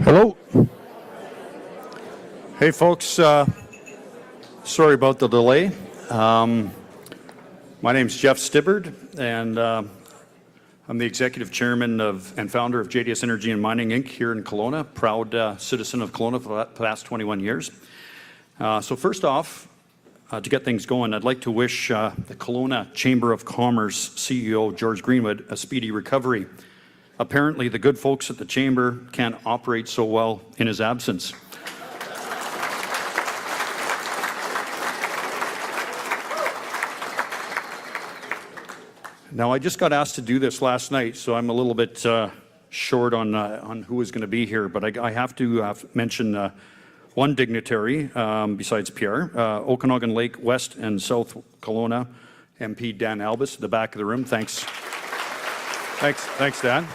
Hello. Hey, folks. Sorry about the delay. My name's Jeff Stibbard, and I'm the executive chairman and founder of JDS Energy and Mining Inc. here in Kelowna, proud citizen of Kelowna for the past 21 years. So first off, to get things going, I'd like to wish the Kelowna Chamber of Commerce CEO, George Greenwood, a speedy recovery. Apparently, the good folks at the Chamber can't operate so well in his absence. Now, I just got asked to do this last night, so I'm a little bit short on who is going to be here, but I have to mention one dignitary besides Pierre, Okanagan Lake West and South Kelowna MP Dan Albus at the back of the room. Thanks, Dan.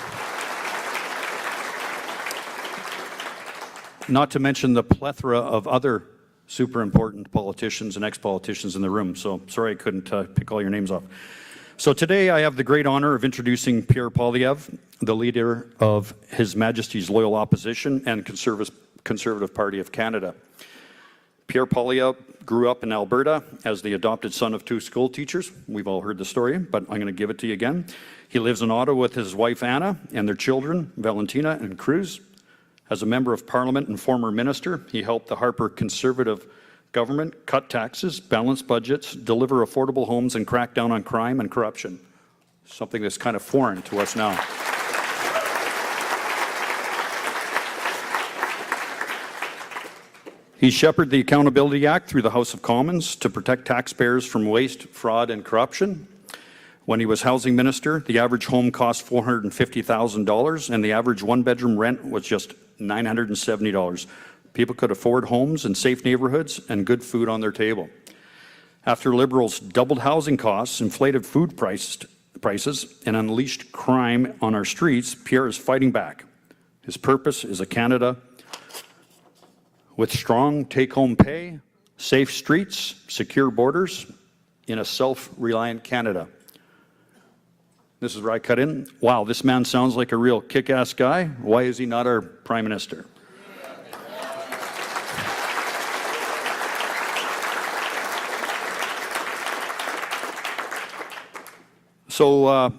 Not to mention the plethora of other super important politicians and ex-politicians in the room, so sorry I couldn't pick all your names off. So today I have the great honor of introducing Pierre Poilievre, the leader of His Majesty's Loyal Opposition and Conservative Party of Canada. Pierre Poilievre grew up in Alberta as the adopted son of two school teachers. We've all heard the story, but I'm going to give it to you again. He lives in Ottawa with his wife Anna and their children, Valentina and Cruz. As a member of Parliament and former minister, he helped the Harper Conservative government cut taxes, balance budgets, deliver affordable homes, and crack down on crime and corruption. Something that's kind of foreign to us now. He shepherded the Accountability Act through the House of Commons to protect taxpayers from waste, fraud, and corruption. When he was housing minister, the average home cost $450,000, and the average one-bedroom rent was just $970. People could afford homes in safe neighborhoods and good food on their table. After Liberals doubled housing costs, inflated food prices, and unleashed crime on our streets, Pierre is fighting back. His purpose is a Canada with strong take-home pay, safe streets, secure borders, in a self-reliant Canada. This is where I cut in. Wow, this man sounds like a real kick-ass guy. Why is he not our Prime Minister? So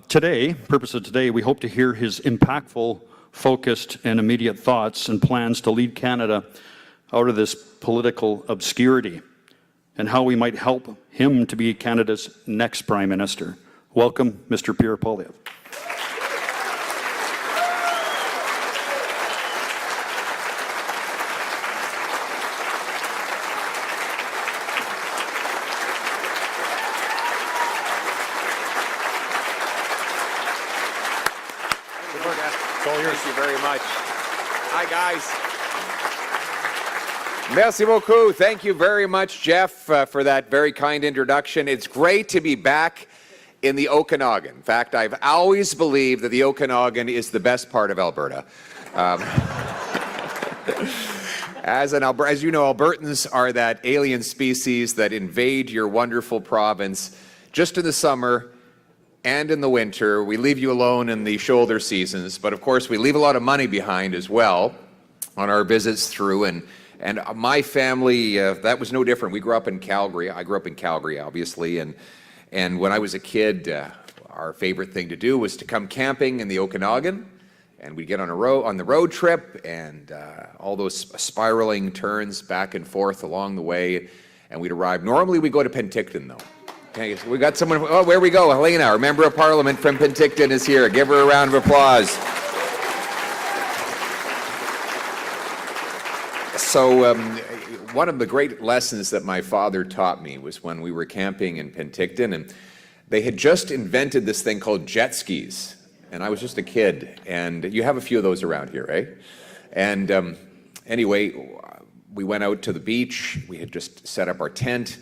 purpose of today, we hope to hear his impactful, focused, and immediate thoughts and plans to lead Canada out of this political obscurity and how we might help him to be Canada's next Prime Minister. Welcome, Mr. Pierre Poilievre. Thank you very much. Hi, guys. Merci beaucoup. Thank you very much, Jeff, for that very kind introduction. It's great to be back in the Okanagan. In fact, I've always believed that the Okanagan is the best part of Alberta. As you know, Albertans are that alien species that invade your wonderful province just in the summer and in the winter. We leave you alone in the shoulder seasons, but of course we leave a lot of money behind as well on our visits through, and my family, that was no different. We grew up in Calgary. I grew up in Calgary, obviously, and when I was a kid, our favorite thing to do was to come camping in the Okanagan, and we'd get on the road trip, and all those spiraling turns back and forth along the way, and we'd arrive. Normally we go to Penticton, though. Okay, so we got someone, oh, where we go, Helena, our member of Parliament from Penticton is here. Give her a round of applause. So one of the great lessons that my father taught me was when we were camping in Penticton, and they had just invented this thing called jet skis, and I was just a kid, and you have a few of those around here, eh? And anyway, we went out to the beach. We had just set up our tent,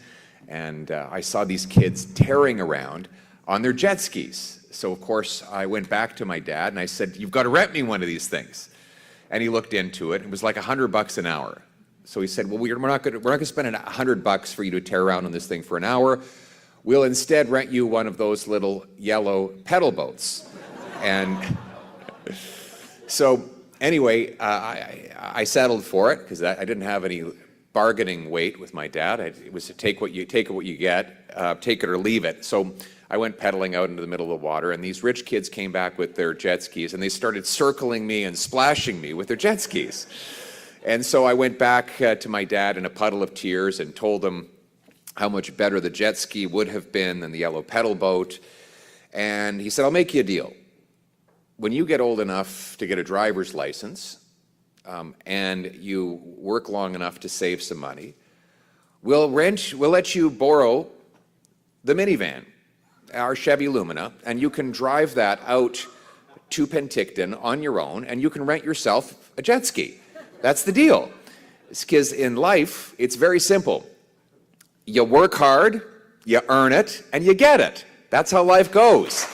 and I saw these kids tearing around on their jet skis. So of course I went back to my dad and I said, "You've got to rent me one of these things." And he looked into it. It was like $100 an hour. So he said, "Well, we're not going to spend $100 for you to tear around on this thing for an hour. We'll instead rent you one of those little yellow pedal boats." And so Anyway, I settled for it because I didn't have any bargaining weight with my dad. It was to take what you get, take it or leave it. So I went pedaling out into the middle of the water, and these rich kids came back with their jet skis, and they started circling me and splashing me with their jet skis. And so I went back to my dad in a puddle of tears and told him how much better the jet ski would have been than the yellow pedal boat. And he said, I'll make you a deal. When you get old enough to get a driver's license, and you work long enough to save some money, we'll let you borrow the minivan, our Chevy Lumina, and you can drive that out to Penticton on your own, and you can rent yourself a jet ski. That's the deal. Because in life, it's very simple. You work hard, you earn it, and you get it. That's how life goes.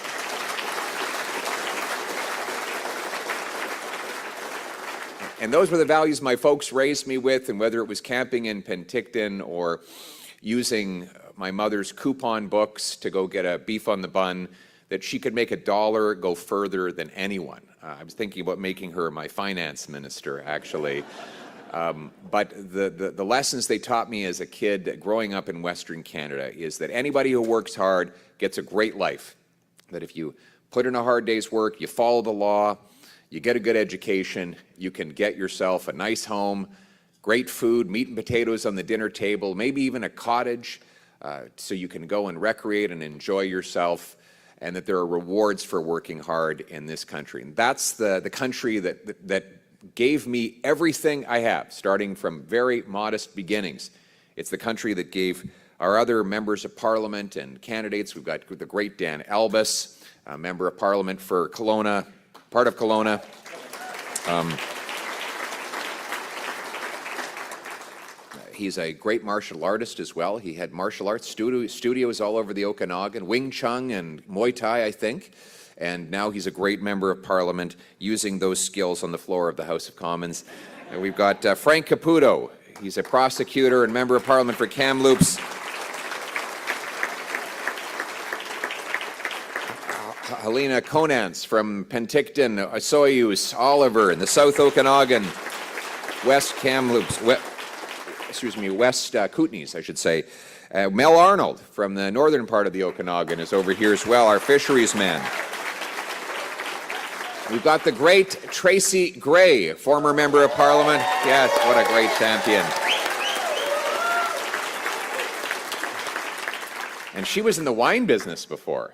And those were the values my folks raised me with, and whether it was camping in Penticton or using my mother's coupon books to go get a beef on the bun, that she could make $1 go further than anyone. I was thinking about making her my finance minister, actually. But the lessons they taught me as a kid growing up in Western Canada is that anybody who works hard gets a great life. That if you put in a hard day's work, you follow the law, you get a good education, you can get yourself a nice home, great food, meat and potatoes on the dinner table, maybe even a cottage, so you can go and recreate and enjoy yourself, and that there are rewards for working hard in this country. And that's the country that gave me everything I have, starting from very modest beginnings. It's the country that gave our other members of Parliament and candidates. We've got the great Dan Albus, a member of Parliament for Kelowna, part of Kelowna. He's a great martial artist as well. He had martial arts studios all over the Okanagan, Wing Chun and Muay Thai, I think. And now he's a great member of Parliament using those skills on the floor of the House of Commons. And we've got Frank Caputo. He's a prosecutor and member of Parliament for Kamloops. Helena Conance from Penticton, Osoyoos, Oliver in the South Okanagan, West Kamloops, West Kootenays, I should say. Mel Arnold from the northern part of the Okanagan is over here as well, our fisheries man. We've got the great Tracy Gray, former member of Parliament. Yes, what a great champion. And she was in the wine business before.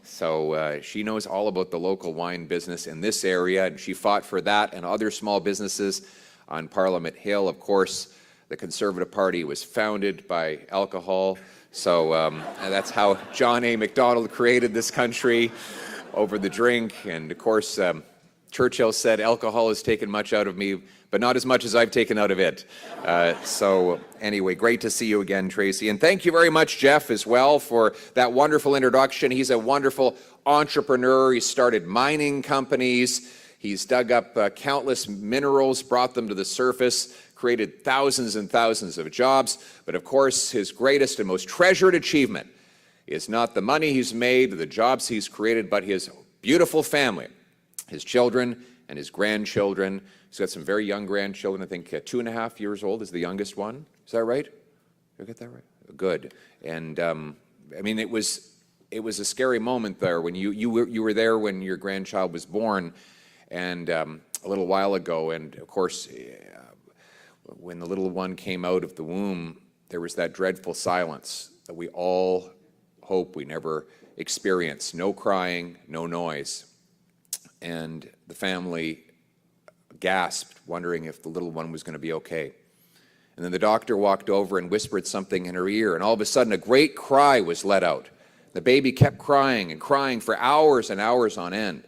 So she knows all about the local wine business in this area, and she fought for that and other small businesses on Parliament Hill. Of course, the Conservative Party was founded by alcohol, so that's how John A. Macdonald created this country, over the drink. And of course, Churchill said, alcohol has taken much out of me, but not as much as I've taken out of it. So anyway, great to see you again, Tracy. And thank you very much, Jeff, as well, for that wonderful introduction. He's a wonderful entrepreneur. He started mining companies. He's dug up countless minerals, brought them to the surface, created thousands and thousands of jobs. But of course, his greatest and most treasured achievement is not the money he's made, the jobs he's created, but his beautiful family, his children and his grandchildren. He's got some very young grandchildren. I think 2.5 years old is the youngest one. Is that right? Did I get that right? Good. And I mean, it was a scary moment there when you were there when your grandchild was born, and a little while ago. And of course, when the little one came out of the womb, there was that dreadful silence that we all hope we never experience. No crying, no noise. And the family gasped, wondering if the little one was going to be okay. And then the doctor walked over and whispered something in her ear, and all of a sudden a great cry was let out. The baby kept crying and crying for hours and hours on end.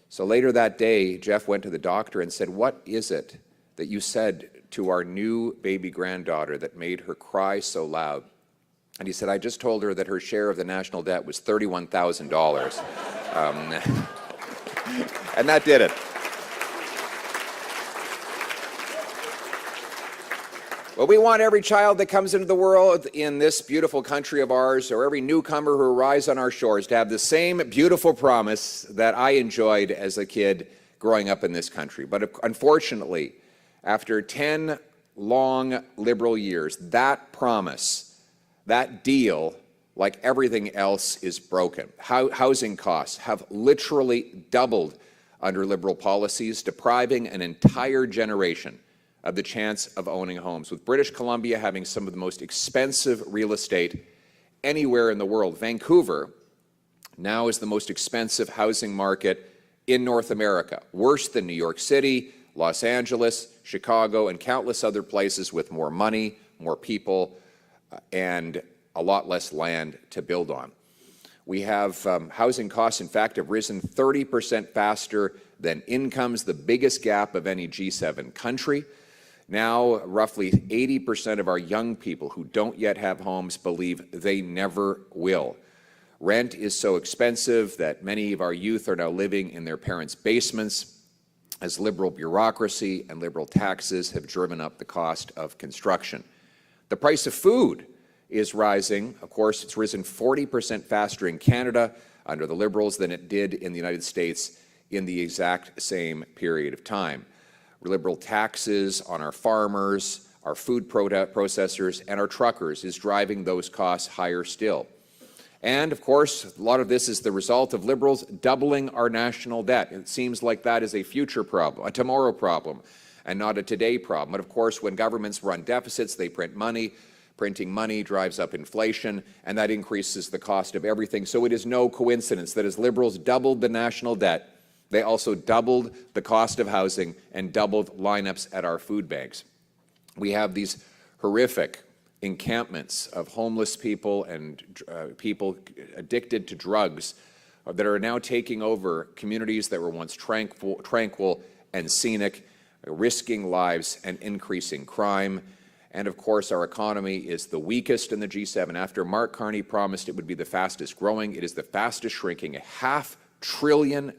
So later that day, Jeff went to the doctor and said, "What is it that you said to our new baby granddaughter that made her cry so loud?" And he said, "I just told her that her share of the national debt was $31,000. And that did it. Well, we want every child that comes into the world in this beautiful country of ours, or every newcomer who arrives on our shores, to have the same beautiful promise that I enjoyed as a kid growing up in this country. But unfortunately, after 10 long Liberal years, that promise, that deal, like everything else, is broken. Housing costs have literally doubled under Liberal policies, depriving an entire generation of the chance of owning homes, with British Columbia having some of the most expensive real estate anywhere in the world. Vancouver now is the most expensive housing market in North America, worse than New York City, Los Angeles, Chicago, and countless other places with more money, more people, and a lot less land to build on. We have housing costs, in fact, have risen 30% faster than incomes, the biggest gap of any G7 country. Now, roughly 80% of our young people who don't yet have homes believe they never will. Rent is so expensive that many of our youth are now living in their parents' basements, as Liberal bureaucracy and Liberal taxes have driven up the cost of construction. The price of food is rising. Of course, it's risen 40% faster in Canada under the Liberals than it did in the United States in the exact same period of time. Liberal taxes on our farmers, our food processors, and our truckers is driving those costs higher still. And, of course, a lot of this is the result of Liberals doubling our national debt. It seems like that is a future problem, a tomorrow problem, and not a today problem. But, of course, when governments run deficits, they print money. Printing money drives up inflation, and that increases the cost of everything. So it is no coincidence that as Liberals doubled the national debt, they also doubled the cost of housing and doubled lineups at our food banks. We have these horrific encampments of homeless people and people addicted to drugs that are now taking over communities that were once tranquil and scenic, risking lives and increasing crime. And of course, our economy is the weakest in the G7. After Mark Carney promised it would be the fastest growing, it is the fastest shrinking. $500 billion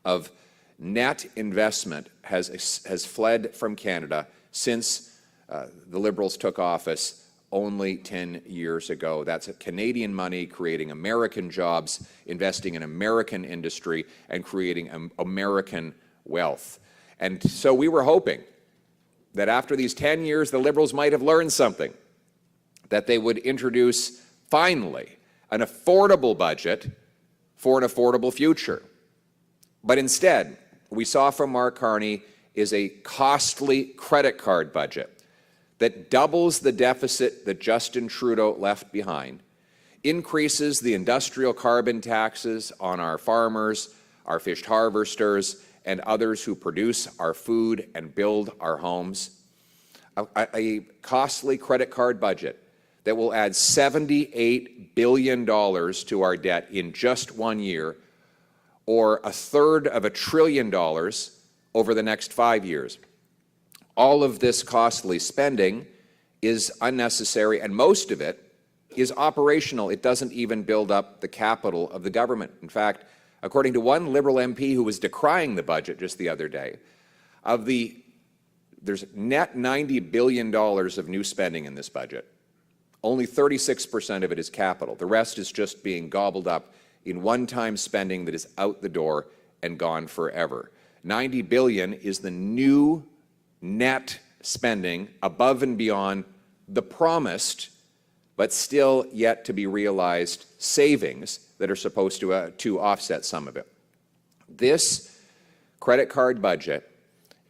of net investment has fled from Canada since the Liberals took office only 10 years ago. That's Canadian money creating American jobs, investing in American industry, and creating American wealth. And so we were hoping that after these 10 years, the Liberals might have learned something, that they would introduce, finally, an affordable budget for an affordable future. But instead, we saw from Mark Carney is a costly credit card budget that doubles the deficit that Justin Trudeau left behind, increases the industrial carbon taxes on our farmers, our fish harvesters, and others who produce our food and build our homes. A costly credit card budget that will add $78 billion to our debt in just 1 year, or $1/3 of $1 trillion over the next 5 years. All of this costly spending is unnecessary, and most of it is operational. It doesn't even build up the capital of the government. In fact, according to one Liberal MP who was decrying the budget just the other day, there's net $90 billion of new spending in this budget. Only 36% of it is capital. The rest is just being gobbled up in one-time spending that is out the door and gone forever. $90 billion is the new net spending above and beyond the promised, but still yet to be realized savings that are supposed to offset some of it. This credit card budget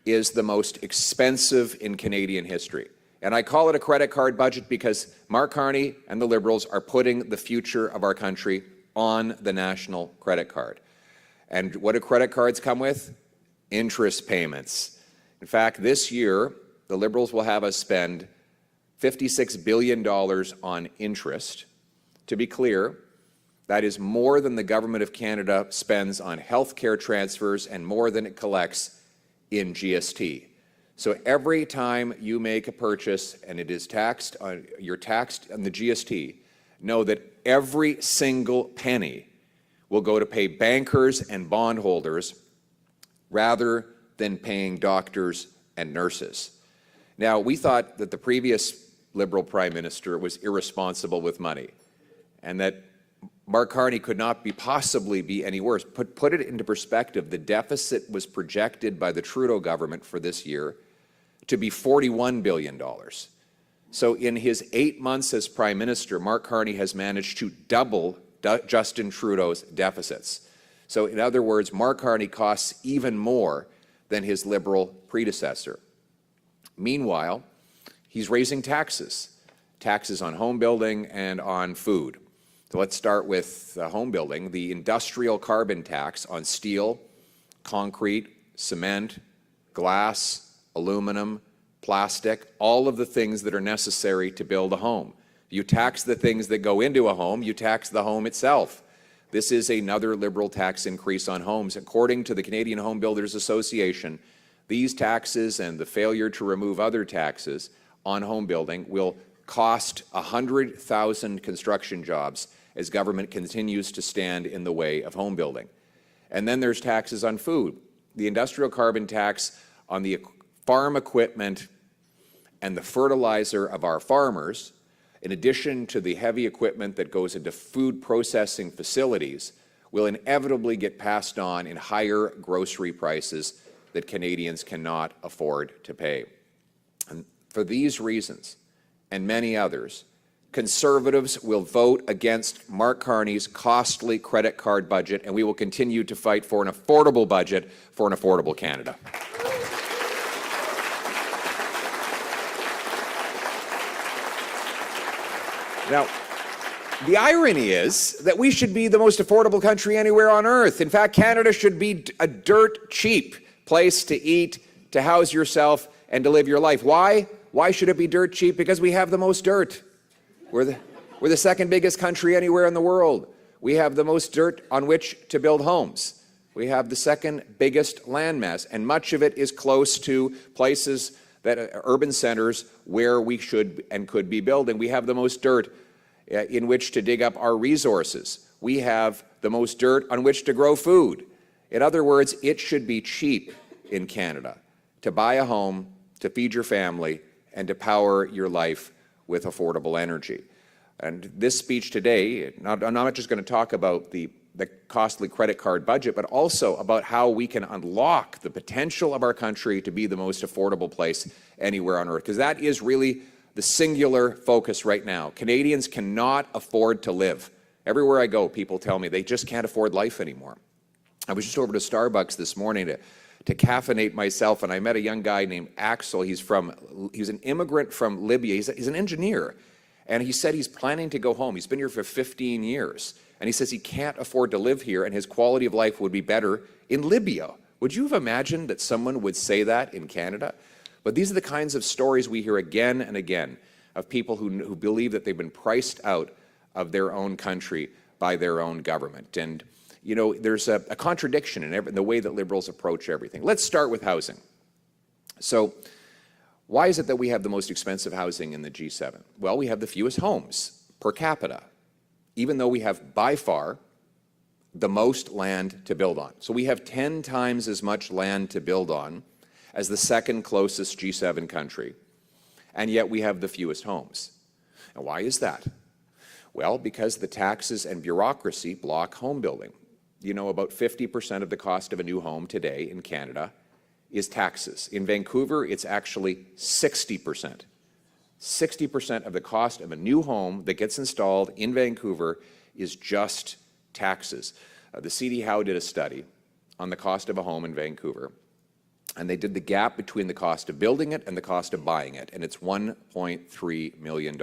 is the most expensive in Canadian history. And I call it a credit card budget because Mark Carney and the Liberals are putting the future of our country on the national credit card. And what do credit cards come with? Interest payments. In fact, this year, the Liberals will have us spend $56 billion on interest. To be clear, that is more than the Government of Canada spends on health care transfers and more than it collects in GST. So every time you make a purchase and it is taxed, you're taxed on the GST, know that every single penny will go to pay bankers and bondholders rather than paying doctors and nurses. Now, we thought that the previous Liberal Prime Minister was irresponsible with money and that Mark Carney could not possibly be any worse. Put it into perspective, the deficit was projected by the Trudeau government for this year to be $41 billion. So in his 8 months as Prime Minister, Mark Carney has managed to double Justin Trudeau's deficits. So in other words, Mark Carney costs even more than his Liberal predecessor. Meanwhile, he's raising taxes on home building and on food. So let's start with home building. The industrial carbon tax on steel, concrete, cement, glass, aluminum, plastic, all of the things that are necessary to build a home. You tax the things that go into a home, you tax the home itself. This is another Liberal tax increase on homes. According to the Canadian Home Builders Association, these taxes and the failure to remove other taxes on home building will cost 100,000 construction jobs as government continues to stand in the way of home building. And then there's taxes on food. The industrial carbon tax on the farm equipment and the fertilizer of our farmers, in addition to the heavy equipment that goes into food processing facilities, will inevitably get passed on in higher grocery prices that Canadians cannot afford to pay. And for these reasons, and many others, Conservatives will vote against Mark Carney's costly credit card budget, and we will continue to fight for an affordable budget for an affordable Canada. Now, the irony is that we should be the most affordable country anywhere on earth. In fact, Canada should be a dirt cheap place to eat, to house yourself, and to live your life. Why? Why should it be dirt cheap? Because we have the most dirt. We're the second biggest country anywhere in the world. We have the most dirt on which to build homes. We have the second biggest landmass, and much of it is close to places that urban centers where we should and could be building. We have the most dirt in which to dig up our resources. We have the most dirt on which to grow food. In other words, it should be cheap in Canada to buy a home, to feed your family, and to power your life with affordable energy. And this speech today, I'm not just going to talk about the costly credit card budget, but also about how we can unlock the potential of our country to be the most affordable place anywhere on earth, because that is really the singular focus right now. Canadians cannot afford to live. Everywhere I go, people tell me they just can't afford life anymore. I was just over to Starbucks this morning to caffeinate myself, and I met a young guy named Axel. He's an immigrant from Libya. He's an engineer, and he said he's planning to go home. He's been here for 15 years, and he says he can't afford to live here, and his quality of life would be better in Libya. Would you have imagined that someone would say that in Canada? But these are the kinds of stories we hear again and again of people who believe that they've been priced out of their own country by their own government. And you know, there's a contradiction in the way that Liberals approach everything. Let's start with housing. So why is it that we have the most expensive housing in the G7? Well, we have the fewest homes per capita, even though we have by far the most land to build on. So we have 10 times as much land to build on as the second closest G7 country, and yet we have the fewest homes. And why is that? Well, because the taxes and bureaucracy block home building. You know, about 50% of the cost of a new home today in Canada is taxes. In Vancouver, it's actually 60%. 60% of the cost of a new home that gets installed in Vancouver is just taxes. The C.D. Howe did a study on the cost of a home in Vancouver, and they did the gap between the cost of building it and the cost of buying it, and it's $1.3 million.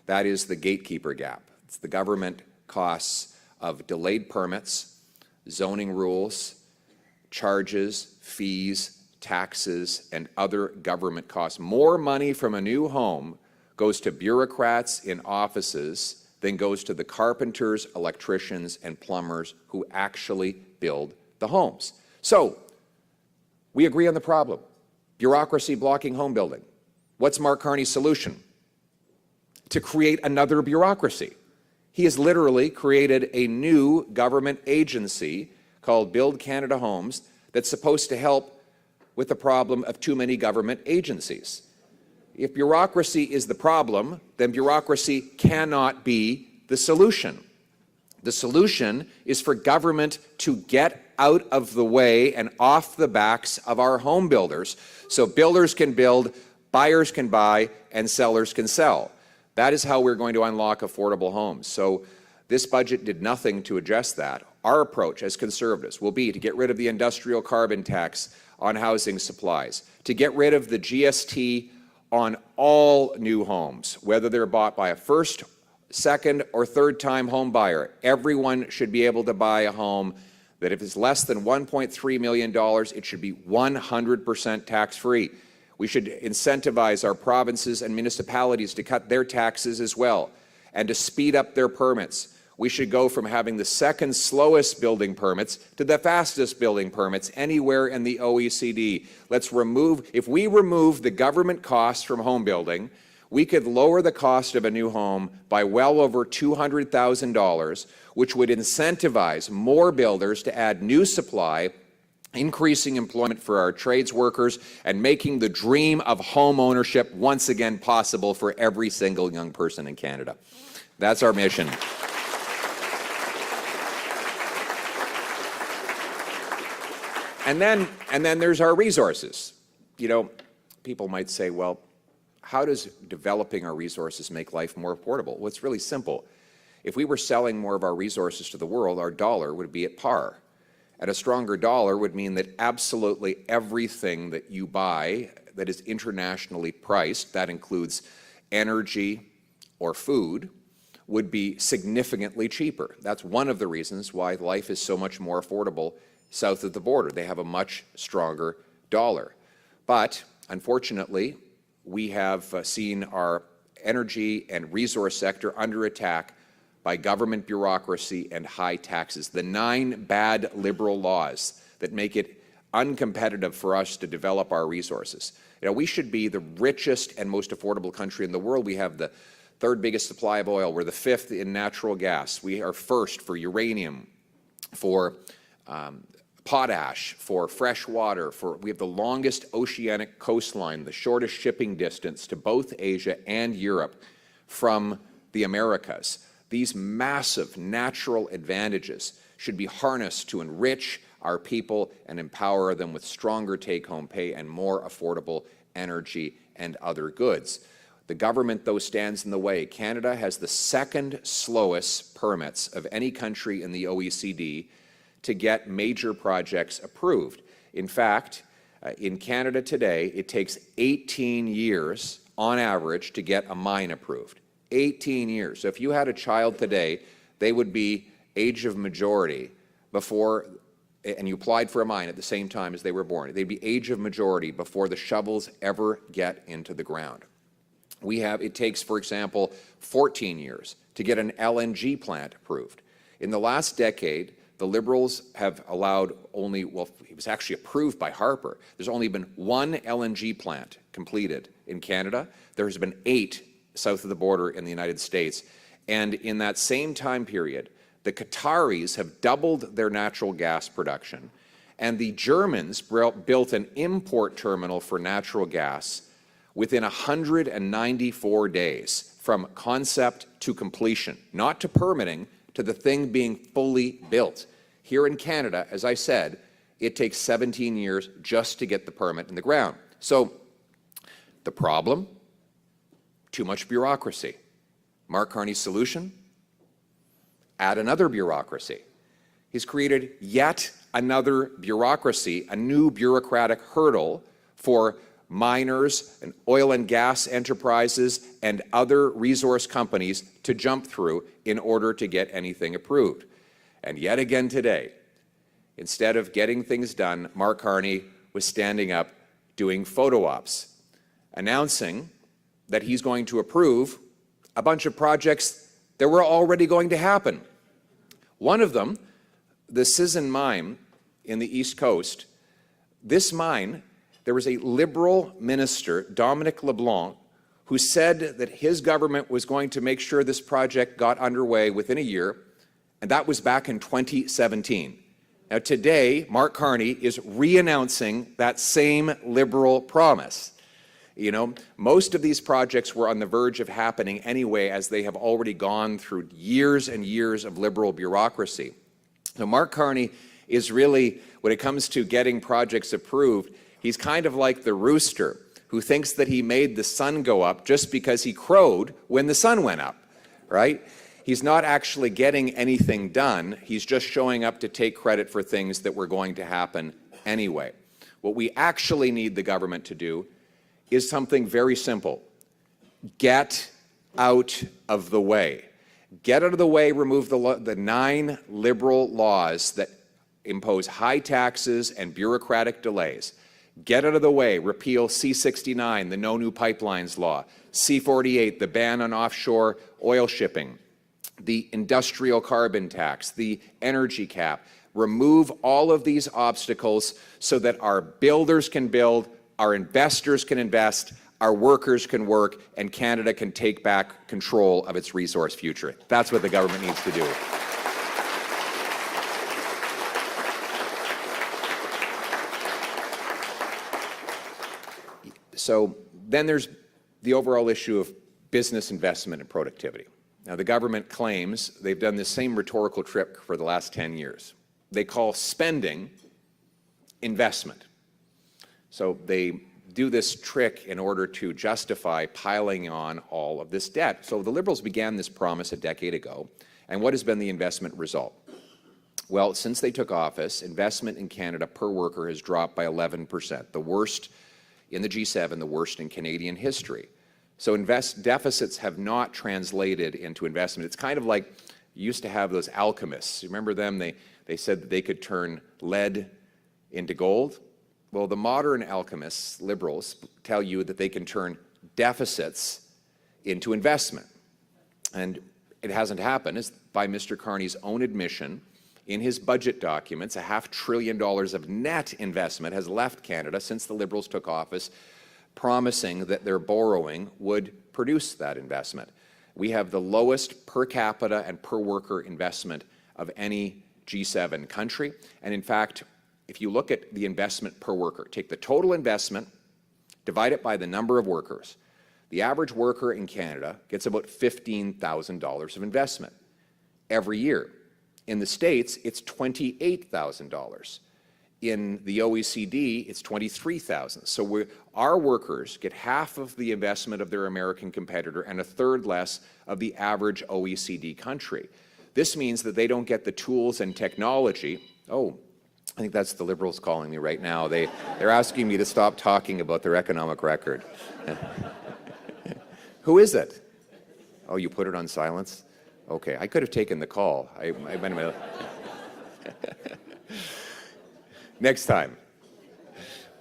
That is the gatekeeper gap. It's the government costs of delayed permits, zoning rules, charges, fees, taxes, and other government costs. More money from a new home goes to bureaucrats in offices than goes to the carpenters, electricians, and plumbers who actually build the homes. So, we agree on the problem. Bureaucracy blocking home building. What's Mark Carney's solution? To create another bureaucracy. He has literally created a new government agency called Build Canada Homes that's supposed to help with the problem of too many government agencies. If bureaucracy is the problem, then bureaucracy cannot be the solution. The solution is for government to get out of the way and off the backs of our home builders so builders can build, buyers can buy, and sellers can sell. That is how we're going to unlock affordable homes. So this budget did nothing to address that. Our approach as Conservatives will be to get rid of the industrial carbon tax on housing supplies, to get rid of the GST on all new homes, whether they're bought by a first, second, or third-time home buyer. Everyone should be able to buy a home that if it's less than $1.3 million, it should be 100% tax-free. We should incentivize our provinces and municipalities to cut their taxes as well and to speed up their permits. We should go from having the second slowest building permits to the fastest building permits anywhere in the OECD. If we remove the government costs from home building, we could lower the cost of a new home by well over $200,000, which would incentivize more builders to add new supply, increasing employment for our trades workers, and making the dream of home ownership once again possible for every single young person in Canada. That's our mission. And then there's our resources. You know, people might say, well, how does developing our resources make life more affordable? Well, it's really simple. If we were selling more of our resources to the world, our dollar would be at par. And a stronger dollar would mean that absolutely everything that you buy that is internationally priced, that includes energy or food, would be significantly cheaper. That's one of the reasons why life is so much more affordable south of the border. They have a much stronger dollar. But unfortunately, we have seen our energy and resource sector under attack by government bureaucracy and high taxes. The 9 bad Liberal laws that make it uncompetitive for us to develop our resources. You know, we should be the richest and most affordable country in the world. We have the 3rd biggest supply of oil. We're the 5th in natural gas. We are 1st for uranium, for potash, for fresh water. We have the longest oceanic coastline, the shortest shipping distance to both Asia and Europe from the Americas. These massive natural advantages should be harnessed to enrich our people and empower them with stronger take-home pay and more affordable energy and other goods. The government, though, stands in the way. Canada has the 2nd slowest permits of any country in the OECD to get major projects approved. In fact, in Canada today, it takes 18 years on average to get a mine approved. 18 years. So if you had a child today, they would be age of majority before, and you applied for a mine at the same time as they were born, they'd be age of majority before the shovels ever get into the ground. It takes, for example, 14 years to get an LNG plant approved. In the last decade, the Liberals have allowed only, well, it was actually approved by Harper. There's only been 1 LNG plant completed in Canada. There has been 8 south of the border in the United States. And in that same time period, the Qataris have doubled their natural gas production, and the Germans built an import terminal for natural gas within 194 days from concept to completion, not to permitting, to the thing being fully built. Here in Canada, as I said, it takes 17 years just to get the permit in the ground. So the problem? Too much bureaucracy. Mark Carney's solution? Add another bureaucracy. He's created yet another bureaucracy, a new bureaucratic hurdle for miners and oil and gas enterprises and other resource companies to jump through in order to get anything approved. And yet again today, instead of getting things done, Mark Carney was standing up doing photo ops, announcing that he's going to approve a bunch of projects that were already going to happen. One of them, the Sisson mine in the East Coast, this mine, there was a Liberal minister, Dominic LeBlanc, who said that his government was going to make sure this project got underway within a year, and that was back in 2017. Now today, Mark Carney is re-announcing that same Liberal promise. You know, most of these projects were on the verge of happening anyway, as they have already gone through years and years of Liberal bureaucracy. So Mark Carney is really, when it comes to getting projects approved, he's kind of like the rooster who thinks that he made the sun go up just because he crowed when the sun went up, right? He's not actually getting anything done. He's just showing up to take credit for things that were going to happen anyway. What we actually need the government to do is something very simple. Get out of the way. Get out of the way, remove the 9 Liberal laws that impose high taxes and bureaucratic delays. Get out of the way, repeal C-69, the No New Pipelines law, C-48, the ban on offshore oil shipping, the industrial carbon tax, the energy cap. Remove all of these obstacles so that our builders can build, our investors can invest, our workers can work, and Canada can take back control of its resource future. That's what the government needs to do. So then there's the overall issue of business investment and productivity. Now, the government claims they've done this same rhetorical trick for the last 10 years. They call spending investment. So they do this trick in order to justify piling on all of this debt. So the Liberals began this promise a decade ago, and what has been the investment result? Well, since they took office, investment in Canada per worker has dropped by 11%, the worst in the G7, the worst in Canadian history. So deficits have not translated into investment. It's kind of like you used to have those alchemists. You remember them? They said that they could turn lead into gold. Well, the modern alchemists, Liberals, tell you that they can turn deficits into investment. And it hasn't happened, as by Mr. Carney's own admission. In his budget documents, $500 billion of net investment has left Canada since the Liberals took office, promising that their borrowing would produce that investment. We have the lowest per capita and per worker investment of any G7 country. And in fact, if you look at the investment per worker, take the total investment, divide it by the number of workers. The average worker in Canada gets about $15,000 of investment every year. In the States, it's $28,000. In the OECD, it's $23,000. So our workers get half of the investment of their American competitor and a third less of the average OECD country. This means that they don't get the tools and technology. Oh, I think that's the Liberals calling me right now. They're asking me to stop talking about their economic record. Who is it? Oh, you put it on silence? Okay, I could have taken the call. Next time.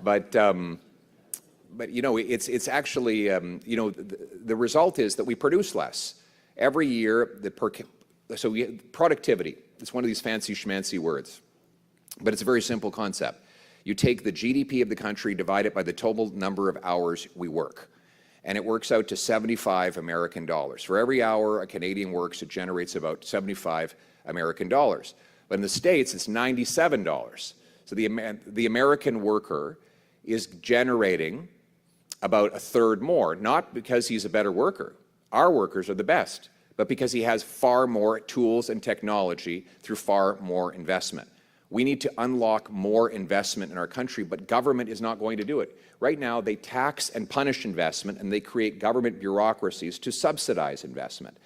But you know, it's actually, you know, the result is that we produce less. Every year, productivity, it's one of these fancy schmancy words, but it's a very simple concept. You take the GDP of the country, divide it by the total number of hours we work, and it works out to 75 American dollars. For every hour a Canadian works, it generates about 75 American dollars. But in the States, it's $97. So the American worker is generating about a third more, not because he's a better worker. Our workers are the best, but because he has far more tools and technology through far more investment. We need to unlock more investment in our country, but government is not going to do it. Right now, they tax and punish investment, and they create government bureaucracies to subsidize investment.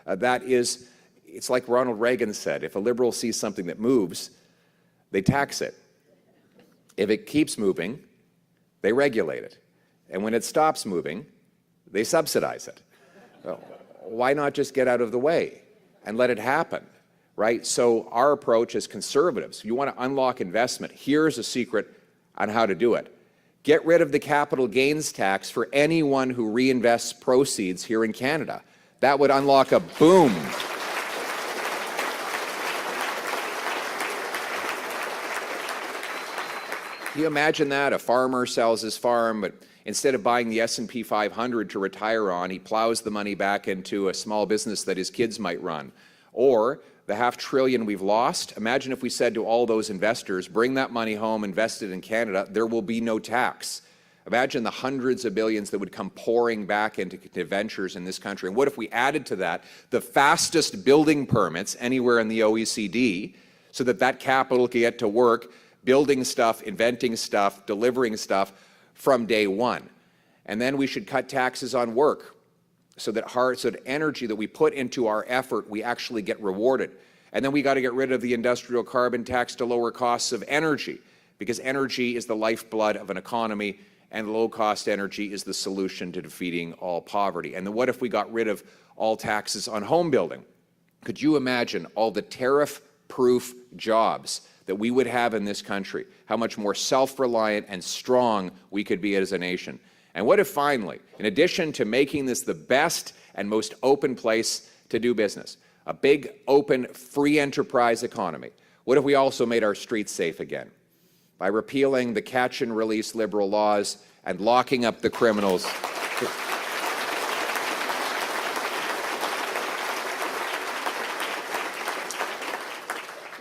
It's like Ronald Reagan said, if a Liberal sees something that moves, they tax it. If it keeps moving, they regulate it. And when it stops moving, they subsidize it. Well, why not just get out of the way and let it happen, right? So our approach as conservatives, you want to unlock investment, here's a secret on how to do it. Get rid of the capital gains tax for anyone who reinvests proceeds here in Canada. That would unlock a boom. Can you imagine that? A farmer sells his farm, but instead of buying the S&P 500 to retire on, he plows the money back into a small business that his kids might run. Or the $500 billion we've lost, imagine if we said to all those investors, bring that money home, invest it in Canada, there will be no tax. Imagine the hundreds of billions that would come pouring back into ventures in this country. And what if we added to that the fastest building permits anywhere in the OECD, so that that capital could get to work building stuff, inventing stuff, delivering stuff from day one. And then we should cut taxes on work so that energy that we put into our effort, we actually get rewarded. And then we got to get rid of the industrial carbon tax to lower costs of energy, because energy is the lifeblood of an economy, and low-cost energy is the solution to defeating all poverty. And then what if we got rid of all taxes on home building? Could you imagine all the tariff-proof jobs that we would have in this country, how much more self-reliant and strong we could be as a nation? And what if finally, in addition to making this the best and most open place to do business, a big, open, free enterprise economy, what if we also made our streets safe again by repealing the catch-and-release liberal laws and locking up the criminals?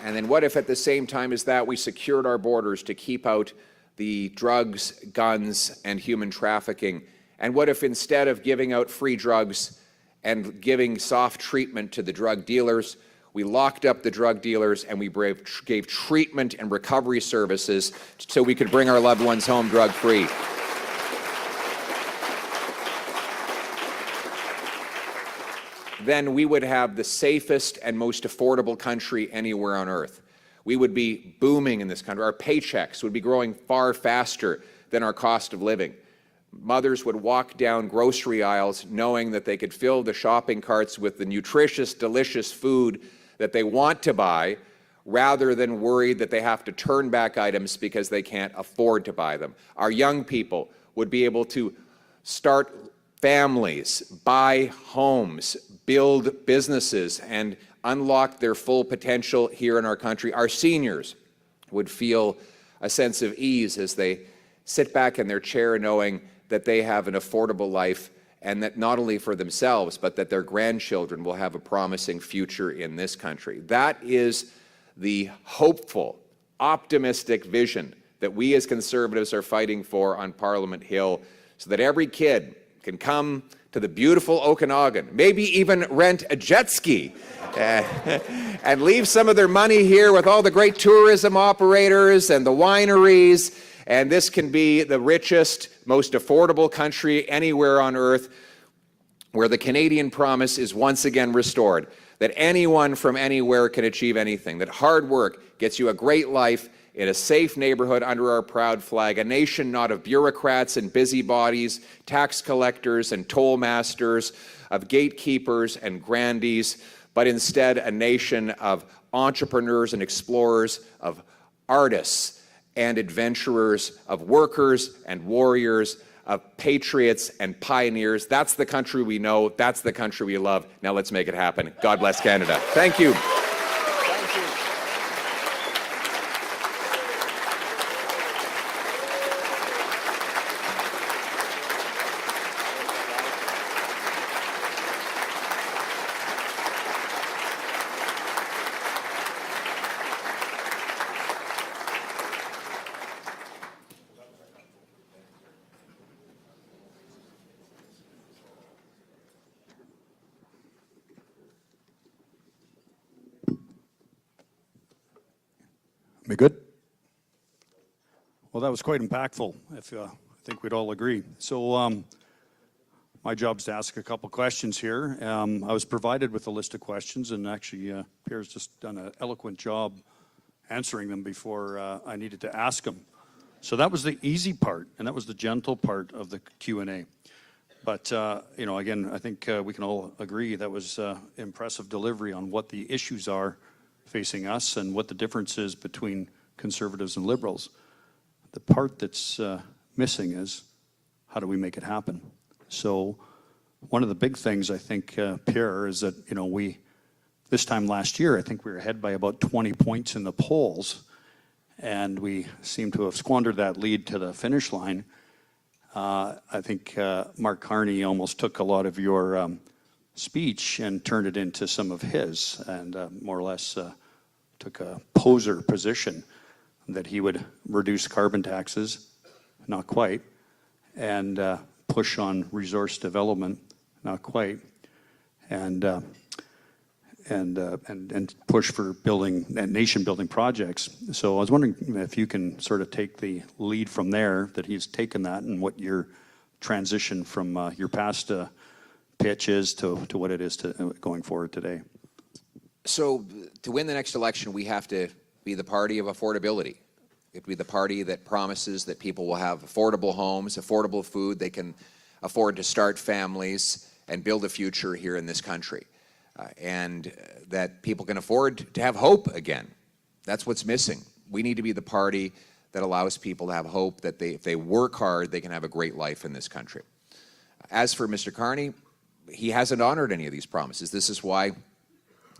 And then what if at the same time as that we secured our borders to keep out the drugs, guns, and human trafficking? And what if instead of giving out free drugs and giving soft treatment to the drug dealers, we locked up the drug dealers and we gave treatment and recovery services so we could bring our loved ones home drug-free? Then we would have the safest and most affordable country anywhere on earth. We would be booming in this country. Our paychecks would be growing far faster than our cost of living. Mothers would walk down grocery aisles knowing that they could fill the shopping carts with the nutritious, delicious food that they want to buy, rather than worried that they have to turn back items because they can't afford to buy them. Our young people would be able to start families, buy homes, build businesses, and unlock their full potential here in our country. Our seniors would feel a sense of ease as they sit back in their chair knowing that they have an affordable life, and that not only for themselves, but that their grandchildren will have a promising future in this country. That is the hopeful, optimistic vision that we as Conservatives are fighting for on Parliament Hill, so that every kid can come to the beautiful Okanagan, maybe even rent a jet ski, and leave some of their money here with all the great tourism operators and the wineries, and this can be the richest, most affordable country anywhere on earth, where the Canadian promise is once again restored, that anyone from anywhere can achieve anything, that hard work gets you a great life in a safe neighborhood under our proud flag, a nation not of bureaucrats and busybodies, tax collectors and toll masters, of gatekeepers and grandees, but instead a nation of entrepreneurs and explorers, of artists and adventurers, of workers and warriors, of patriots and pioneers. That's the country we know. That's the country we love. Now let's make it happen. God bless Canada. Thank you. We good? Well, that was quite impactful, if I think we'd all agree. So my job's to ask a couple questions here. I was provided with a list of questions, and actually Pierre's just done an eloquent job answering them before I needed to ask them. So that was the easy part, and that was the gentle part of the Q&A. But, you know, again, I think we can all agree that was impressive delivery on what the issues are facing us and what the difference is between Conservatives and Liberals. The part that's missing is how do we make it happen? So one of the big things I think, Pierre, is that, you know, this time last year, I think we were ahead by about 20 points in the polls, and we seem to have squandered that lead to the finish line. I think Mark Carney almost took a lot of your speech and turned it into some of his, and more or less took a poser position that he would reduce carbon taxes, not quite, and push on resource development, not quite, and push for building nation-building projects. So I was wondering if you can sort of take the lead from there, that he's taken that, and what your transition from your past pitch is to what it is to going forward today. So to win the next election, we have to be the party of affordability. We have to be the party that promises that people will have affordable homes, affordable food, they can afford to start families and build a future here in this country. And that people can afford to have hope again. That's what's missing. We need to be the party that allows people to have hope that if they work hard, they can have a great life in this country. As for Mr. Carney, he hasn't honored any of these promises. This is why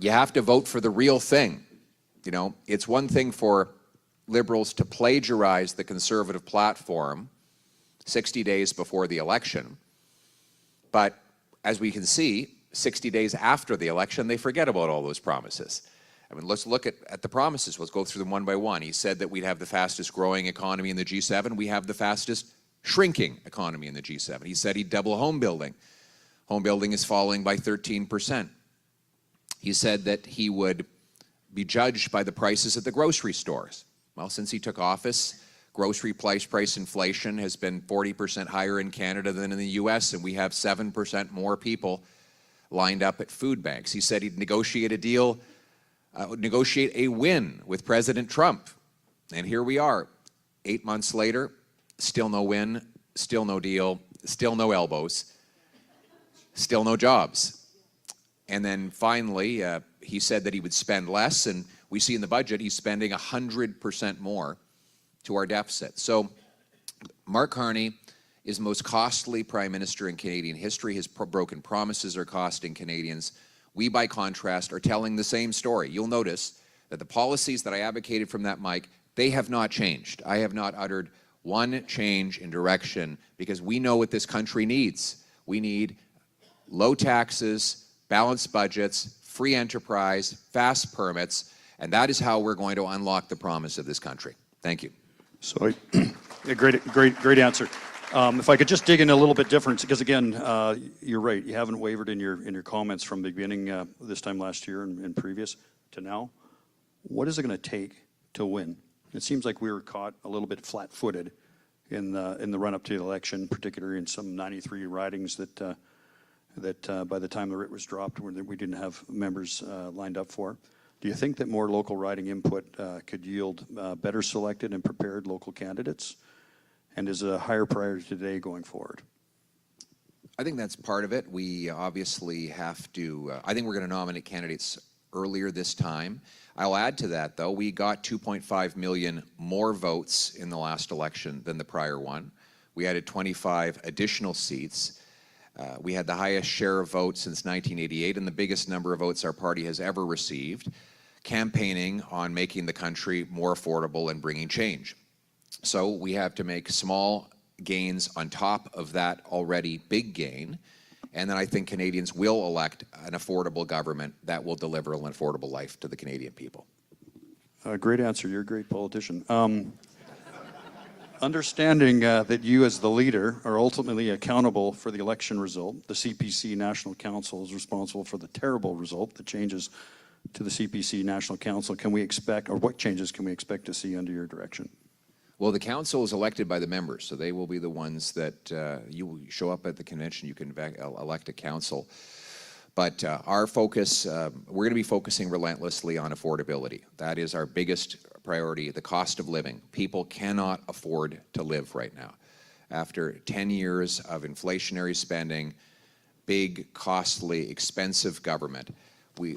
you have to vote for the real thing. You know, it's one thing for Liberals to plagiarize the Conservative platform 60 days before the election, but as we can see, 60 days after the election, they forget about all those promises. I mean, let's look at the promises. Let's go through them one by one. He said that we'd have the fastest growing economy in the G7. We have the fastest shrinking economy in the G7. He said he'd double home building. Home building is falling by 13%. He said that he would be judged by the prices at the grocery stores. Well, since he took office, grocery price inflation has been 40% higher in Canada than in the US, and we have 7% more people lined up at food banks. He said he'd negotiate a deal, negotiate a win with President Trump. And here we are, 8 months later, still no win, still no deal, still no elbows, still no jobs. And then finally, he said that he would spend less, and we see in the budget he's spending 100% more to our deficit. So Mark Carney is the most costly prime minister in Canadian history. His broken promises are costing Canadians. We, by contrast, are telling the same story. You'll notice that the policies that I advocated from that mic, they have not changed. I have not uttered one change in direction because we know what this country needs. We need low taxes, balanced budgets, free enterprise, fast permits, and that is how we're going to unlock the promise of this country. Thank you. So, a great answer. If I could just dig in a little bit different, because again, you're right. You haven't wavered in your comments from the beginning, this time last year and previous to now. What is it going to take to win? It seems like we were caught a little bit flat-footed in the run-up to the election, particularly in some 93 ridings that by the time the writ was dropped, we didn't have members lined up for. Do you think that more local riding input could yield better selected and prepared local candidates? And is a higher priority today going forward? I think that's part of it. We obviously have to, I think we're going to nominate candidates earlier this time. I'll add to that, though, we got 2.5 million more votes in the last election than the prior one. We added 25 additional seats. We had the highest share of votes since 1988 and the biggest number of votes our party has ever received, campaigning on making the country more affordable and bringing change. So we have to make small gains on top of that already big gain, and then I think Canadians will elect an affordable government that will deliver an affordable life to the Canadian people. Great answer. You're a great politician. Understanding that you as the leader are ultimately accountable for the election result, the CPC National Council is responsible for the terrible result, the changes to the CPC National Council. Can we expect, or what changes can we expect to see under your direction? Well, the council is elected by the members, so they will be the ones that you show up at the convention, you can elect a council. But our focus, we're going to be focusing relentlessly on affordability. That is our biggest priority, the cost of living. People cannot afford to live right now. After 10 years of inflationary spending, big, costly, expensive government,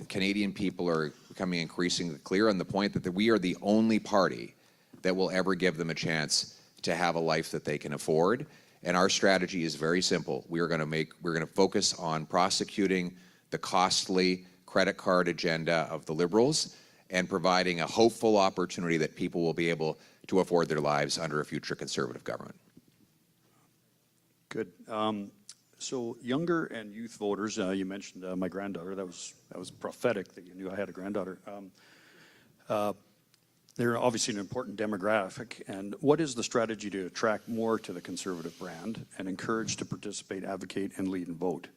Canadian people are becoming increasingly clear on the point that we are the only party that will ever give them a chance to have a life that they can afford. And our strategy is very simple. We're going to focus on prosecuting the costly credit card agenda of the Liberals and providing a hopeful opportunity that people will be able to afford their lives under a future Conservative government. Good. So younger and youth voters, you mentioned my granddaughter. That was prophetic that you knew I had a granddaughter. They're obviously an important demographic. And what is the strategy to attract more to the Conservative brand and encourage to participate, advocate, and lead and vote?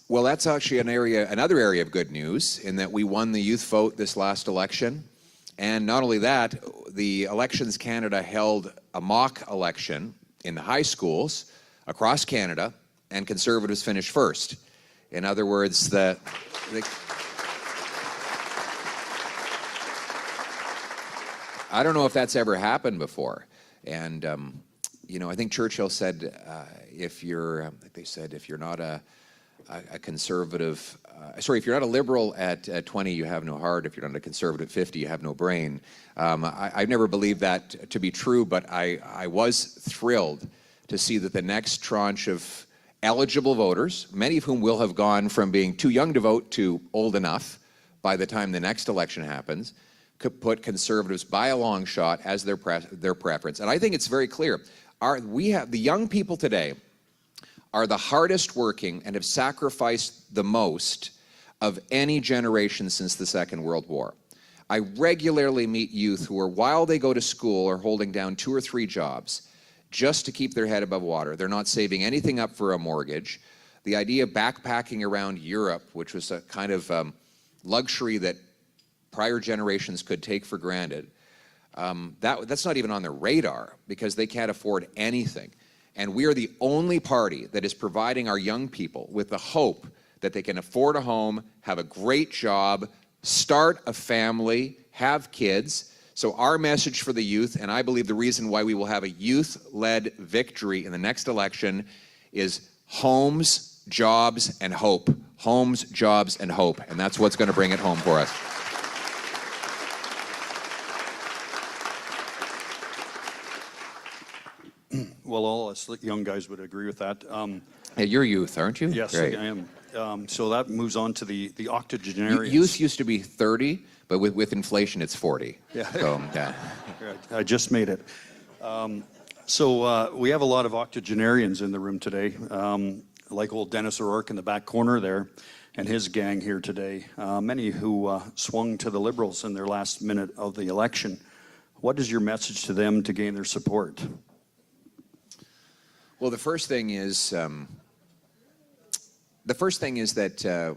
Well, that's actually another area of good news in that we won the youth vote this last election. And not only that, the Elections Canada held a mock election in the high schools across Canada, and Conservatives finished first. In other words, I don't know if that's ever happened before. And, I think Churchill said, if you're not a conservative, if you're not a liberal at 20, you have no heart. If you're not a conservative at 50, you have no brain. I've never believed that to be true, but I was thrilled to see that the next tranche of eligible voters, many of whom will have gone from being too young to vote to old enough by the time the next election happens, could put Conservatives by a long shot as their preference. And I think it's very clear. The young people today are the hardest working and have sacrificed the most of any generation since the Second World War. I regularly meet youth who are, while they go to school, are holding down 2 or 3 jobs just to keep their head above water. They're not saving anything up for a mortgage. The idea of backpacking around Europe, which was a kind of luxury that prior generations could take for granted, that's not even on their radar because they can't afford anything. And we are the only party that is providing our young people with the hope that they can afford a home, have a great job, start a family, have kids. So our message for the youth, and I believe the reason why we will have a youth-led victory in the next election, is homes, jobs, and hope. Homes, jobs, and hope. And that's what's going to bring it home for us. Well, all us young guys would agree with that. Hey, you're youth, aren't you? Yes, Great. I am. So that moves on to the octogenarians. Youth used to be 30, but with inflation, it's 40. Yeah. So, yeah. I just made it. So we have a lot of octogenarians in the room today, like old Dennis O'Rourke in the back corner there and his gang here today, many who swung to the Liberals in their last minute of the election. What is your message to them to gain their support? Well, the first thing is that a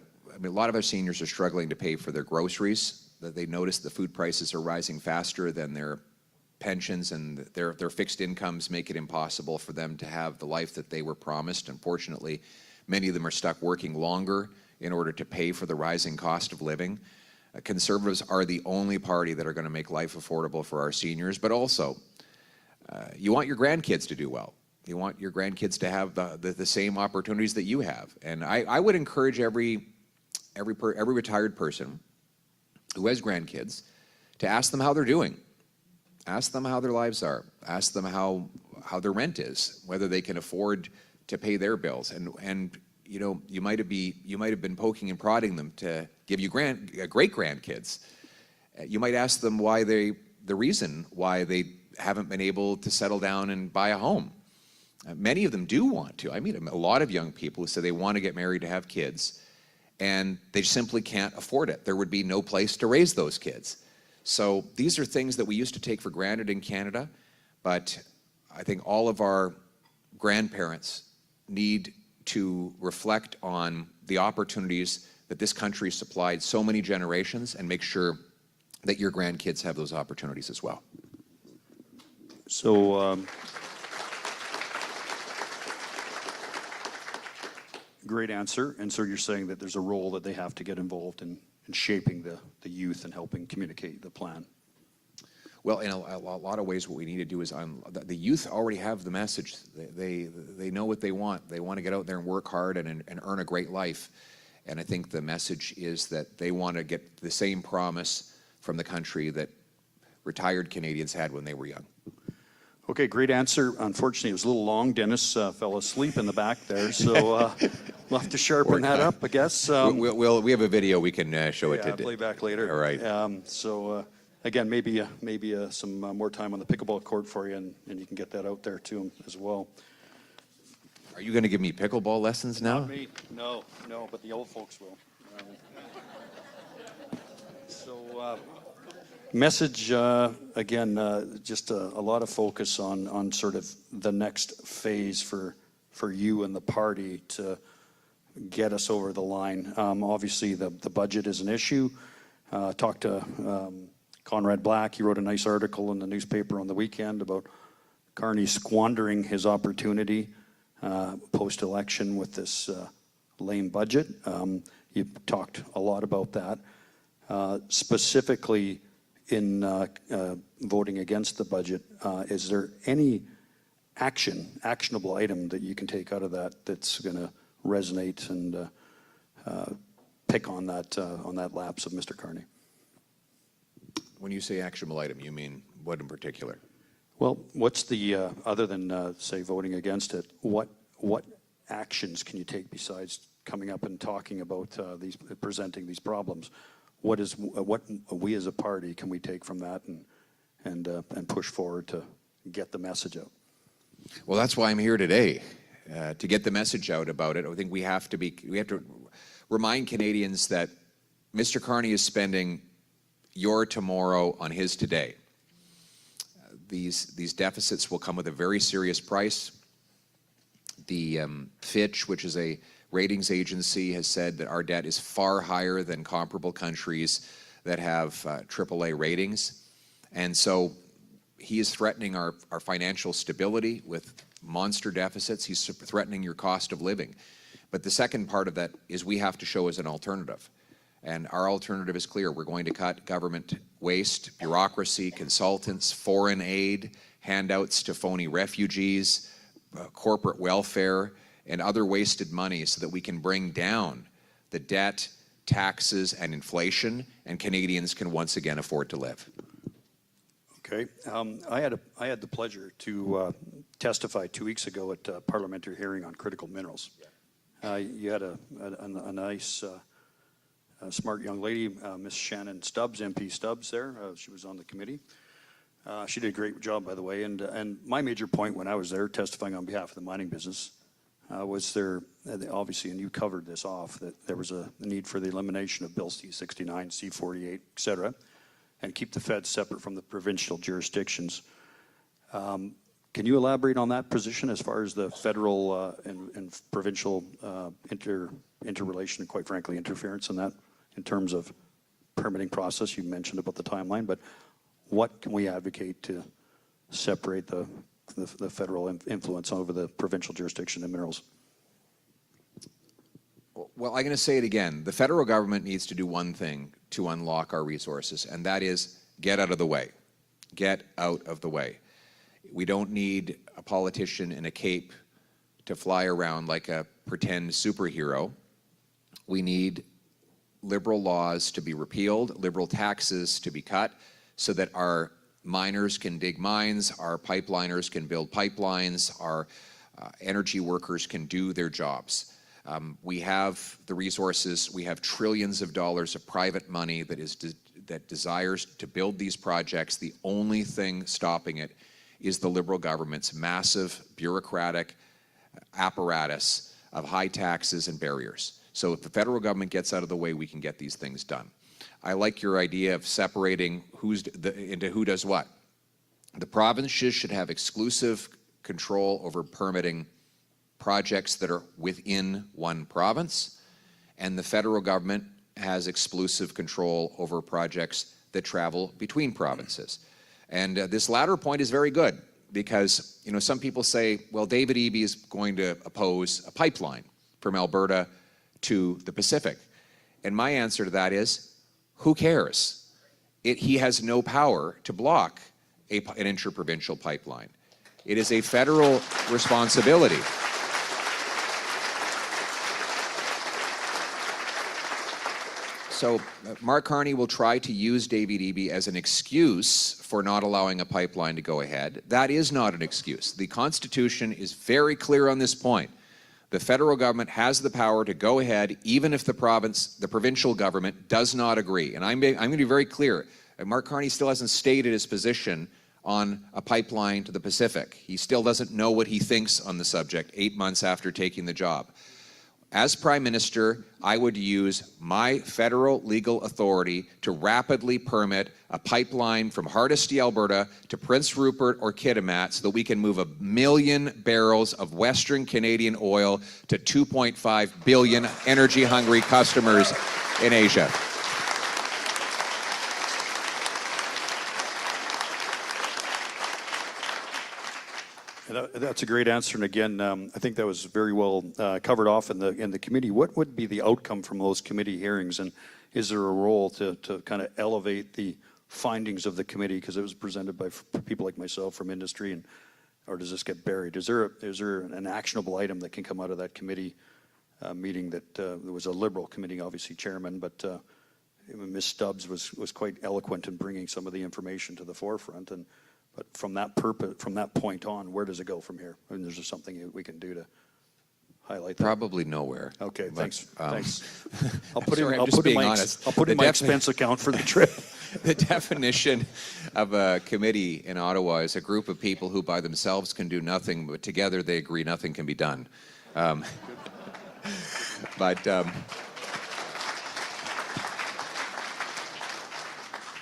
lot of our seniors are struggling to pay for their groceries. That they notice the food prices are rising faster than their pensions, and their fixed incomes make it impossible for them to have the life that they were promised. Unfortunately, many of them are stuck working longer in order to pay for the rising cost of living. Conservatives are the only party that are going to make life affordable for our seniors, but also you want your grandkids to do well. You want your grandkids to have the same opportunities that you have. And I would encourage every retired person who has grandkids to ask them how they're doing. Ask them how their lives are. Ask them how their rent is, whether they can afford to pay their bills. And you might have been poking and prodding them to give you great grandkids. You might ask them the reason why they haven't been able to settle down and buy a home. Many of them do want to. I meet a lot of young people who say they want to get married to have kids, and they simply can't afford it. There would be no place to raise those kids. So these are things that we used to take for granted in Canada, but I think all of our grandparents need to reflect on the opportunities that this country supplied so many generations and make sure that your grandkids have those opportunities as well. So, great answer. And so you're saying that there's a role that they have to get involved in shaping the youth and helping communicate the plan. Well, in a lot of ways, what we need to do is the youth already have the message. They know what they want. They want to get out there and work hard and earn a great life. And I think the message is that they want to get the same promise from the country that retired Canadians had when they were young. Okay, great answer. Unfortunately, it was a little long. Dennis fell asleep in the back there, so we'll have to sharpen that up, I guess. We have a video we can show it to. Play back later. All right. Again, maybe some more time on the pickleball court for you, and you can get that out there to him as well. Are you going to give me pickleball lessons now? Not me. No, but the old folks will. Message, again, just a lot of focus on sort of the next phase for you and the party to get us over the line. Obviously, the budget is an issue. Talked to Conrad Black. He wrote a nice article in the newspaper on the weekend about Carney squandering his opportunity post-election with this lame budget. You talked a lot about that. Specifically, in voting against the budget, is there any actionable item that you can take out of that that's going to resonate and pick on that lapse of Mr. Carney? When you say actionable item, you mean what in particular? Well, what's the other than say voting against it? What actions can you take besides coming up and talking about presenting these problems? What we as a party can we take from that and push forward to get the message out? Well, that's why I'm here today, to get the message out about it. I think we have to remind Canadians that Mr. Carney is spending your tomorrow on his today. These deficits will come with a very serious price. The Fitch, which is a ratings agency, has said that our debt is far higher than comparable countries that have AAA ratings. And so he is threatening our financial stability with monster deficits. He's threatening your cost of living. But the second part of that is we have to show as an alternative. And our alternative is clear. We're going to cut government waste, bureaucracy, consultants, foreign aid, handouts to phony refugees, corporate welfare, and other wasted money so that we can bring down the debt, taxes, and inflation, and Canadians can once again afford to live. Okay. I had the pleasure to testify 2 weeks ago at a parliamentary hearing on critical minerals. You had a nice, smart young lady, Miss Shannon Stubbs, MP Stubbs there. She was on the committee. She did a great job, by the way. And my major point when I was there testifying on behalf of the mining business was there, obviously, and you covered this off, that there was a need for the elimination of Bill C-69, C-48, et cetera, and keep the feds separate from the provincial jurisdictions. Can you elaborate on that position as far as the federal and provincial interrelation and, quite frankly, interference in that in terms of permitting process? You mentioned about the timeline, but what can we advocate to separate the federal influence over the provincial jurisdiction in minerals? Well, I'm going to say it again. The federal government needs to do one thing to unlock our resources, and that is get out of the way. Get out of the way. We don't need a politician in a cape to fly around like a pretend superhero. We need liberal laws to be repealed, liberal taxes to be cut, so that our miners can dig mines, our pipeliners can build pipelines, our energy workers can do their jobs. We have the resources, we have trillions of dollars of private money that desires to build these projects. The only thing stopping it is the Liberal government's massive bureaucratic apparatus of high taxes and barriers. So if the federal government gets out of the way, we can get these things done. I like your idea of separating into who does what. The provinces should have exclusive control over permitting projects that are within one province, and the federal government has exclusive control over projects that travel between provinces. And this latter point is very good because, you know, some people say, well, David Eby is going to oppose a pipeline from Alberta to the Pacific. And my answer to that is, who cares? He has no power to block an interprovincial pipeline. It is a federal responsibility. So Mark Carney will try to use David Eby as an excuse for not allowing a pipeline to go ahead. That is not an excuse. The Constitution is very clear on this point. The federal government has the power to go ahead even if the provincial government does not agree. And I'm going to be very clear. Mark Carney still hasn't stated his position on a pipeline to the Pacific. He still doesn't know what he thinks on the subject 8 months after taking the job. As Prime Minister, I would use my federal legal authority to rapidly permit a pipeline from Hardisty, Alberta to Prince Rupert or Kitimat so that we can move 1 million barrels of Western Canadian oil to 2.5 billion energy-hungry customers in Asia. That's a great answer. And again, I think that was very well covered off in the committee. What would be the outcome from those committee hearings? And is there a role to kind of elevate the findings of the committee? Because it was presented by people like myself from industry, and or does this get buried? Is there an actionable item that can come out of that committee meeting? That there was a Liberal committee, obviously chairman, but Ms. Stubbs was quite eloquent in bringing some of the information to the forefront. But from that point on, where does it go from here? I mean, is there something we can do to highlight that? Probably nowhere. Okay, But, thanks. I'll Sorry, I'm just being honest. I'll put in my expense account for the trip. The definition of a committee in Ottawa is a group of people who by themselves can do nothing, but together they agree nothing can be done.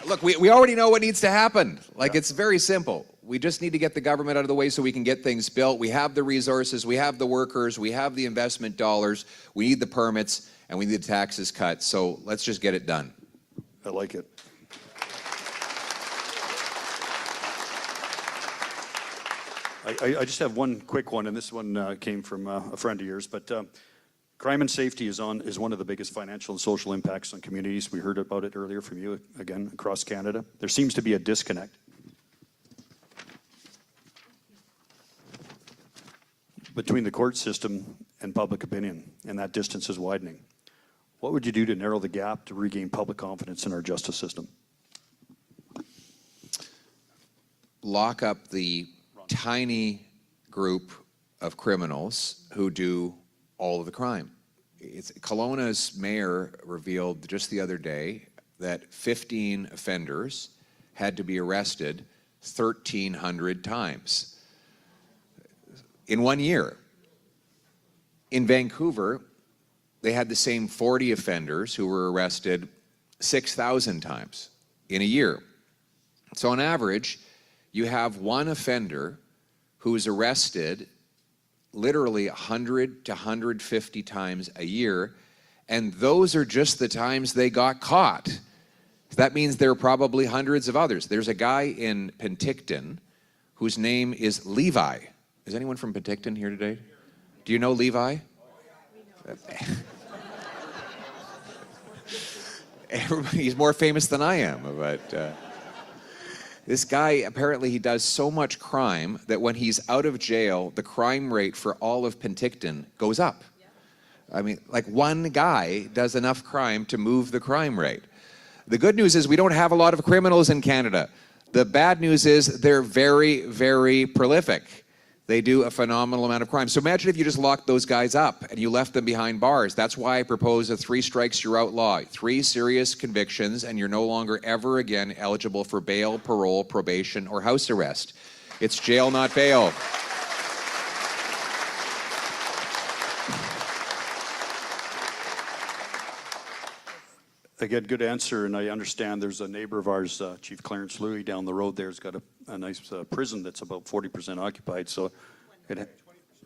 Look, we already know what needs to happen. Like, it's very simple. We just need to get the government out of the way so we can get things built. We have the resources, we have the workers, we have the investment dollars, we need the permits, and we need the taxes cut. So let's just get it done. I like it. I just have one quick one, and this one came from a friend of yours, but crime and safety is one of the biggest financial and social impacts on communities. We heard about it earlier from you, again, across Canada. There seems to be a disconnect between the court system and public opinion, and that distance is widening. What would you do to narrow the gap to regain public confidence in our justice system? Lock up the tiny group of criminals who do all of the crime. Kelowna's mayor revealed just the other day that 15 offenders had to be arrested 1,300 times in 1 year. In Vancouver, they had the same 40 offenders who were arrested 6,000 times in a year. So on average, you have one offender who is arrested literally 100 to 150 times a year, and those are just the times they got caught. That means there are probably hundreds of others. There's a guy in Penticton whose name is Levi. Is anyone from Penticton here today? Do you know Levi? He's more famous than I am, but this guy, apparently he does so much crime that when he's out of jail, the crime rate for all of Penticton goes up. I mean, like one guy does enough crime to move the crime rate. The good news is we don't have a lot of criminals in Canada. The bad news is they're very, very prolific. They do a phenomenal amount of crime. So imagine if you just locked those guys up and you left them behind bars. That's why I propose a 3 strikes, you're out law. 3 serious convictions and you're no longer ever again eligible for bail, parole, probation, or house arrest. It's jail, not bail. Again, good answer, and I understand there's a neighbor of ours, Chief Clarence Louis, down the road there, has got a nice prison that's about 40% occupied, so 20%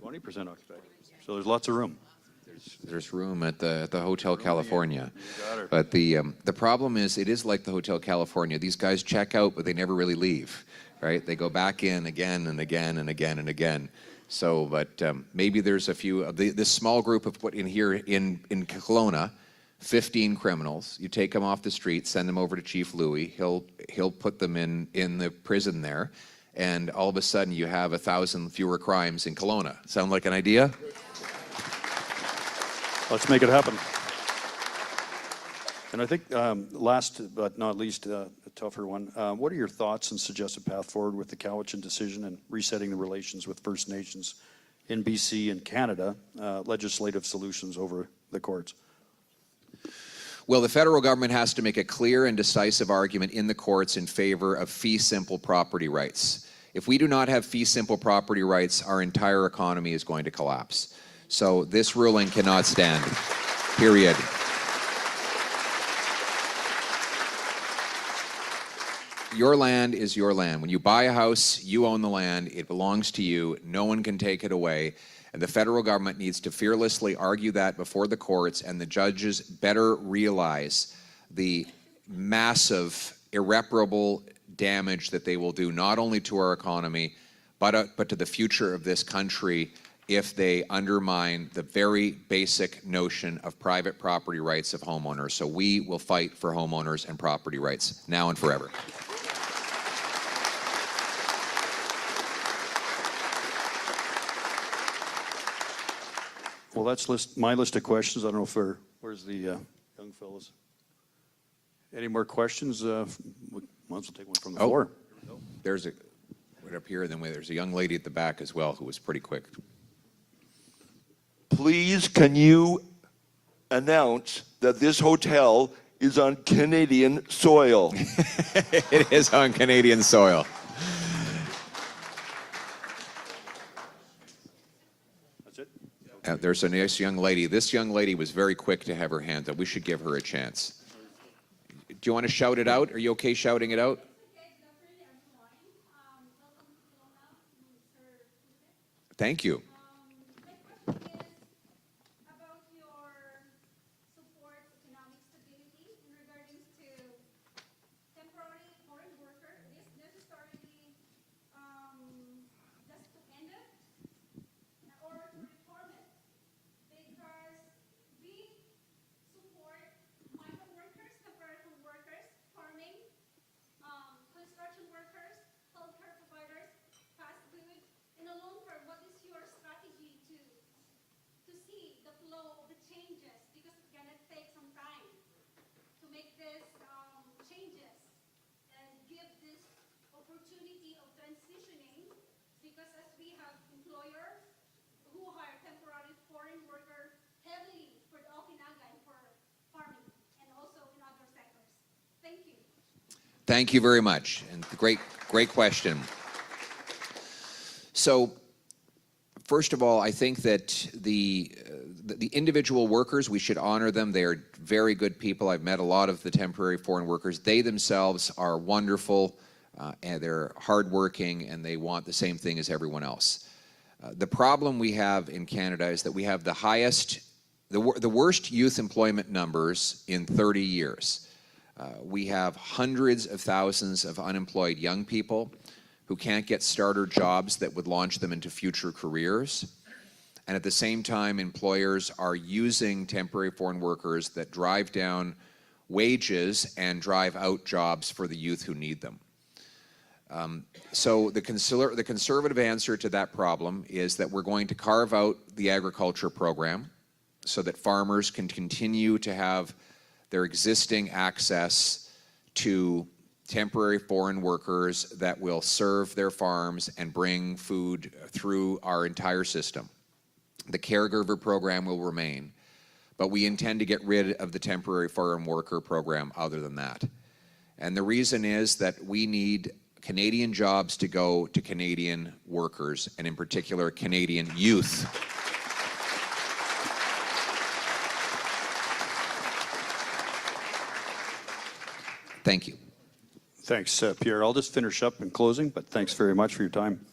occupied. So there's lots of room. There's room at the Hotel California. But the problem is, it is like the Hotel California. These guys check out, but they never really leave, right? They go back in again and again and again and again. So, but maybe there's a few, this small group of put in here in Kelowna, 15 criminals. You take them off the street, send them over to Chief Louis. He'll put them in the prison there, and all of a sudden you have 1,000 fewer crimes in Kelowna. Sound like an idea? Let's make it happen. And I think last but not least, a tougher one. What are your thoughts and suggested path forward with the Cowichan decision and resetting the relations with First Nations in BC and Canada, legislative solutions over the courts? Well, the federal government has to make a clear and decisive argument in the courts in favor of fee-simple property rights. If we do not have fee-simple property rights, our entire economy is going to collapse. So this ruling cannot stand, period. Your land is your land. When you buy a house, you own the land. It belongs to you. No one can take it away. And the federal government needs to fearlessly argue that before the courts, and the judges better realize the massive, irreparable damage that they will do not only to our economy, but to the future of this country if they undermine the very basic notion of private property rights of homeowners. So we will fight for homeowners and property rights now and forever. Well, that's my list of questions. I don't know if where's the young fellows? Any more questions? Might as well take one from the floor. There's a right up here, and then there's a young lady at the back as well who was pretty quick. Please, can you announce that this hotel is on Canadian soil? It is on Canadian soil. That's it? There's a nice young lady. This young lady was very quick to have her hand up. We should give her a chance. Do you want to shout it out? Are you okay shouting it out? Thank you. My question is about your support economic stability in regards to temporary foreign worker. It is necessarily just to end it or to reform it, because we support migrant workers, temporary workers, farming, construction workers, healthcare providers, fast food. In the long term, what is your strategy to see the flow of the changes? Because it's gonna take some time to make this changes and give this opportunity of transitioning. Because as we have employers who hire temporary foreign workers heavily for the Okinaga and for farming and also in other sectors. Thank you. Thank you very much. And great question. So, first of all, I think that the individual workers, we should honor them. They are very good people. I've met a lot of the temporary foreign workers. They themselves are wonderful, and they're hardworking, and they want the same thing as everyone else. The problem we have in Canada is that we have the worst youth employment numbers in 30 years. We have hundreds of thousands of unemployed young people who can't get starter jobs that would launch them into future careers. And at the same time, employers are using temporary foreign workers that drive down wages and drive out jobs for the youth who need them. So the conservative answer to that problem is that we're going to carve out the agriculture program so that farmers can continue to have their existing access to temporary foreign workers that will serve their farms and bring food through our entire system. The caregiver program will remain, but we intend to get rid of the temporary foreign worker program other than that. And the reason is that we need Canadian jobs to go to Canadian workers, and in particular, Canadian youth. Thank you. Thanks, Pierre. I'll just finish up in closing, but thanks very much for your time.